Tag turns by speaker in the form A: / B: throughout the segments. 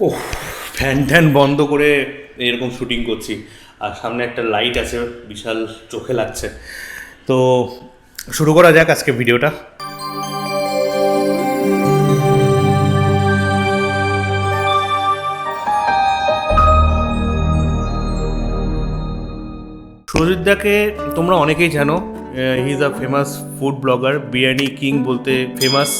A: ও, fan tan বন্ধ করে এরকম শুটিং করছি, আর সামনে একটা লাইট আছে, বিশাল চোখে লাগছে। তো শুরু করা যাক আজকে ভিডিওটা। সুজিতদাকে তোমরা অনেকেই জানো, he is a famous food blogger, biryani king বলতে ফেমাস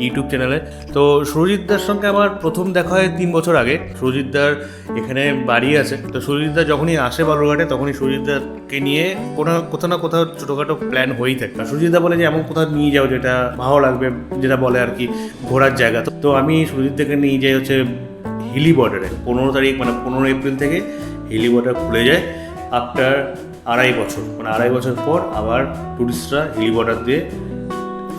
A: ইউটিউব চ্যানেলে। তো সুজিতদার সঙ্গে আমার প্রথম দেখা হয় 3 বছর আগে। সুজিতদার এখানে বাড়ি আছে, তো সুজিতদা যখনই আসে বালুরঘাটে তখনই সুজিতদাকে নিয়ে কোথাও না কোথাও ছোটোখাটো প্ল্যান হয়েই থাকে। আর সুজিতদা বলে যে এমন কোথাও নিয়ে যাও যেটা ভালো লাগবে, যেটা বলে আর কি ঘোরার জায়গা। তো আমি সুজিতদাকে নিয়ে যাই হচ্ছে হিলি বর্ডারে। 15 তারিখ মানে 15 এপ্রিল থেকে হিলি বর্ডার খুলে যায়। আফটার 2.5 বছর, মানে 2.5 বছর পর আবার টুরিস্টরা হিলি বর্ডার দিয়ে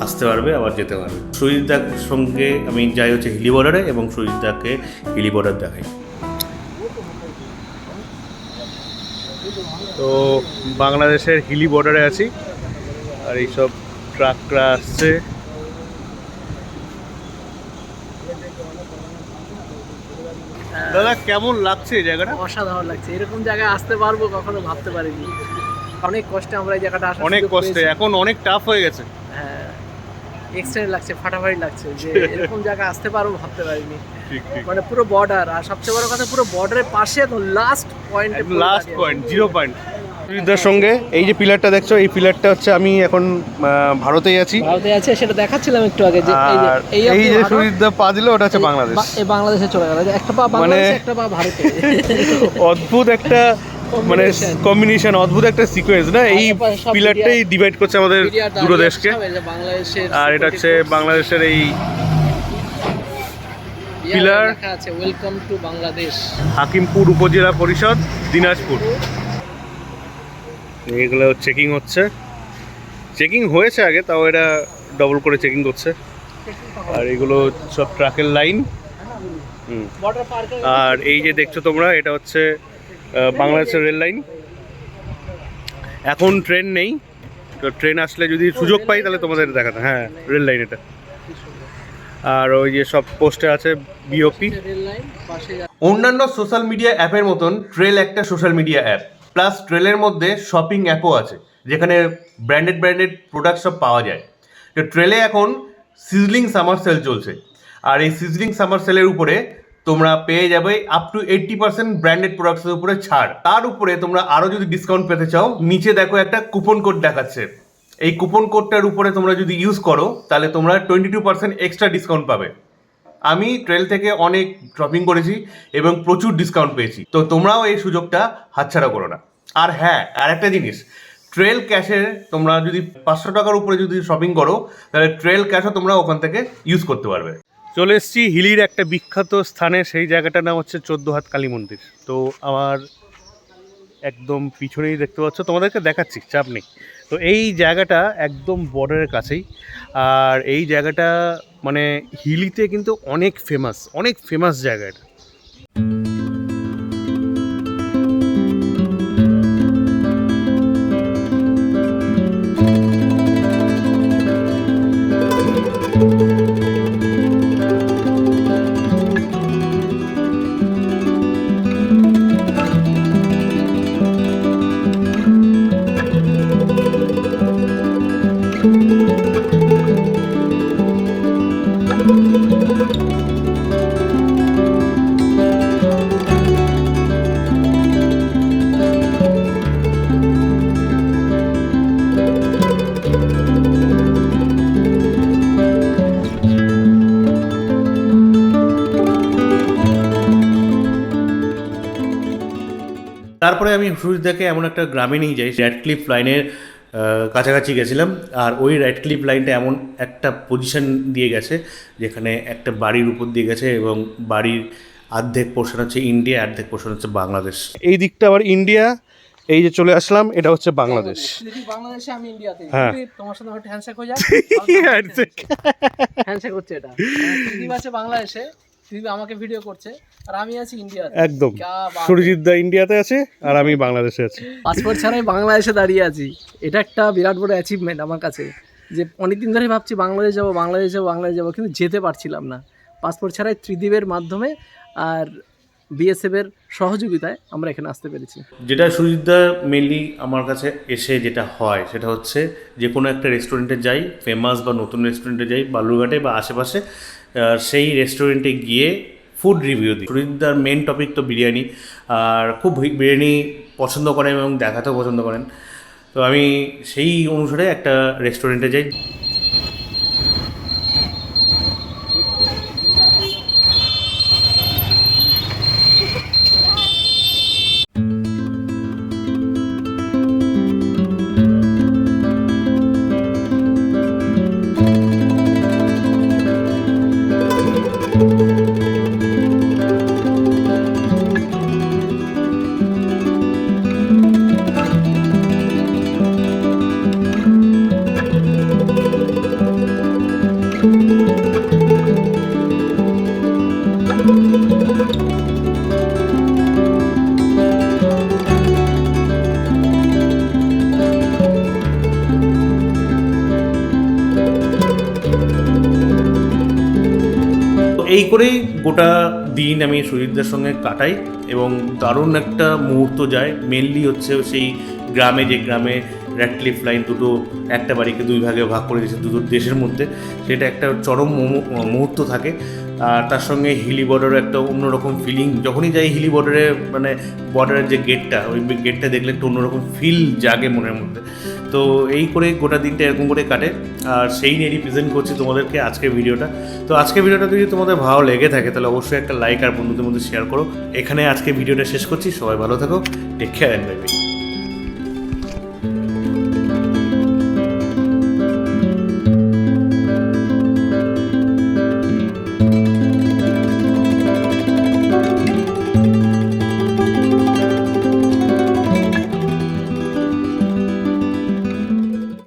A: আসতে পারবে, আবার যেতে পারবে। সুজিতদার সঙ্গে আমি যাই হচ্ছে হিলি বর্ডারে এবং সুজিতদাকে হিলি বর্ডার দেখাই। তো বাংলাদেশের হিলি বর্ডারে আছি, আর এইসব ট্রাকরা আসছে। দাদা কেমন লাগছে এই জায়গাটা?
B: অসাধারণ লাগছে, এরকম জায়গায় আসতে পারবো কখনো ভাবতে পারিনি। অনেক কষ্টে আমরা এই জায়গাটা আসা,
A: অনেক কষ্টে, এখন অনেক টাফ হয়ে গেছে।
B: হ্যাঁ, এক্সট্রিম লাগছে, ফাটাফাটি লাগছে যে এরকম জায়গায় আসতে পারবো ভাবতে পারিনি। মানে পুরো বর্ডার, আর সবচেয়ে বড় কথা পুরো বর্ডারের পাশে একদম লাস্ট পয়েন্ট,
A: জিরো পয়েন্ট। সুজিতদার সঙ্গে এই যে পিলারটা দেখছো, এই পিলারটা হচ্ছে আমি এখন ভারতেই আছি।
B: সেটা দেখাচ্ছিলাম একটু আগে, যে
A: এই যে সুজিতদা পা দিল ওটা হচ্ছে বাংলাদেশ।
B: এই বাংলাদেশে চলে গেল, একটা পা বাংলাদেশে একটা পা ভারতে।
A: অদ্ভুত একটা মানে কম্বিনেশন, অদ্ভুত একটা সিকোয়েন্স না? এই পিলারটাই ডিভাইড করছে আমাদের দুটো দেশকে। আর এটা হচ্ছে বাংলাদেশের এই পিলার,
B: লেখা আছে ওয়েলকাম টু বাংলাদেশ,
A: হাকিমপুর উপজেলা পরিষদ, দিনাজপুর। এগুলো চেকিং হচ্ছে, চেকিং হয়েছে আগে, তাও এটা ডবল করে চেকিং করছে। আর এগুলো সব ট্রাকের লাইন। আর এই যে দেখছো তোমরা, এটা হচ্ছে বাংলাদেশের রেল লাইন। এখন ট্রেন নেই, তো ট্রেন আসলে যদি সুযোগ পাই তাহলে তোমাদের দেখাতে। হ্যাঁ, রেল লাইন এটা। আর ওই যে সব পোস্টে আছে বিওপি। অন্যান্য সোশ্যাল মিডিয়া অ্যাপের মতন ট্রেল একটা সোশ্যাল মিডিয়া অ্যাপ, প্লাস ট্রেলের মধ্যে শপিং অ্যাপও আছে, যেখানে ব্র্যান্ডেড প্রোডাক্ট সব পাওয়া যায়। তো ট্রেলে এখন সিজলিং সামার সেল চলছে, আর এই সিজলিং সামার সেলের উপরে তোমরা পেয়ে যাবে আপ টু 80% ব্র্যান্ডেড প্রোডাক্টসের উপরে ছাড়। তার উপরে তোমরা আরও যদি ডিসকাউন্ট পেতে চাও, নিচে দেখো একটা কুপন কোড দেখাচ্ছে। এই কুপন কোডটার উপরে তোমরা যদি ইউজ করো তাহলে তোমরা 22% এক্সট্রা ডিসকাউন্ট পাবে। আমি ট্রেল থেকে অনেক শপিং করেছি এবং প্রচুর ডিসকাউন্ট পেয়েছি, তো তোমরাও এই সুযোগটা হাতছাড়া করো না। আর হ্যাঁ, আর একটা জিনিস, ট্রেল ক্যাশে তোমরা যদি 500 টাকার উপরে যদি শপিং করো তাহলে ট্রেল ক্যাশও তোমরা ওখান থেকে ইউজ করতে পারবে। চলে এসেছি হিলির একটা বিখ্যাত স্থানে, সেই জায়গাটার নাম হচ্ছে 14 হাত কালী মন্দির। তো আমার একদম পিছনেই দেখতে পাচ্ছ, তোমাদেরকে দেখাচ্ছি, চাপ নেই। তো এই জায়গাটা একদম বর্ডারের কাছেই, আর এই জায়গাটা মানে হিলিতে কিন্তু অনেক ফেমাস জায়গা এটা। তারপরে আমি সুজিতদাকে এমন একটা গ্রামে নিয়ে যাই, র্যাডক্লিফ লাইনের কাছাকাছি গেছিলাম। আর ওই র্যাডক্লিফ লাইনটা এমন একটা পজিশন দিয়ে গেছে যেখানে একটা বাড়ির উপর দিয়ে গেছে, এবং বাড়ির অর্ধেক পোর্শন হচ্ছে ইন্ডিয়া, অর্ধেক পোর্শন হচ্ছে বাংলাদেশ। এই দিকটা আবার ইন্ডিয়া, এই যে চলে আসলাম এটা হচ্ছে বাংলাদেশ।
B: বাংলাদেশে, আমি ইন্ডিয়াতে।
A: হ্যাঁ,
B: তোমার সাথে একটা হ্যান্ডশেক হয়ে যায়, হ্যান্ডশেক হচ্ছে। এটা দিদি আছে বাংলাদেশে, দিদি আমাকে ভিডিও করছে, আর আমি আছি ইন্ডিয়াতে। একদম,
A: সুরজিৎদা ইন্ডিয়াতে আছে আর আমি বাংলাদেশে আছি।
B: পাসপোর্ট ছাড়াই বাংলাদেশে দাঁড়িয়ে আছি। এটা একটা বিরাট বড় অ্যাচিভমেন্ট আমার কাছে, যে অনেকদিন ধরে ভাবছি বাংলাদেশ যাবো, কিন্তু যেতে পারছিলাম না। পাসপোর্ট ছাড়াই ত্রিদীপের মাধ্যমে আর বিএসএফের সহযোগিতায় আমরা এখানে আসতে পেরেছি।
A: যেটা সুজিতদা মেনলি আমার কাছে এসে যেটা হয় সেটা হচ্ছে যে কোনো একটা রেস্টুরেন্টে যাই, ফেমাস বা নতুন রেস্টুরেন্টে যাই বালুরঘাটে বা আশেপাশে, সেই রেস্টুরেন্টে গিয়ে ফুড রিভিউ দিই। সুজিতদার মেন টপিক তো বিরিয়ানি, আর খুব বিরিয়ানি পছন্দ করেন এবং দেখাতেও পছন্দ করেন। তো আমি সেই অনুসারে একটা রেস্টুরেন্টে যাই। এই করেই গোটা দিন আমি সুজিতদের সঙ্গে কাটাই এবং দারুণ একটা মুহূর্ত যায়। মেনলি হচ্ছে সেই গ্রামে, যে গ্রামে র্যাডক্লিফ লাইন দুটো একটা বাড়িকে দুই ভাগে ভাগ করে দিয়েছে দুটো দেশের মধ্যে, সেটা একটা চরম মুহূর্ত থাকে। আর তার সঙ্গে হিলি বর্ডারের একটা অন্যরকম ফিলিং, যখনই যাই হিলি বর্ডারে, মানে বর্ডারের যে গেটটা, ওই গেটটা দেখলে একটা অন্যরকম ফিল জাগে মনের মধ্যে। তো এই করে গোটা দিনটা এরকম করে কাটে, আর সেই নিয়ে রিপ্রেজেন্ট করছি তোমাদেরকে আজকের ভিডিওটা। তো আজকের ভিডিওটা যদি তোমাদের ভালো লেগে থাকে তাহলে অবশ্যই একটা লাইক আর বন্ধুদের মধ্যে শেয়ার করো। এখানে আজকে ভিডিওটা শেষ করছি। সবাই ভালো থাকো, take care and bye by.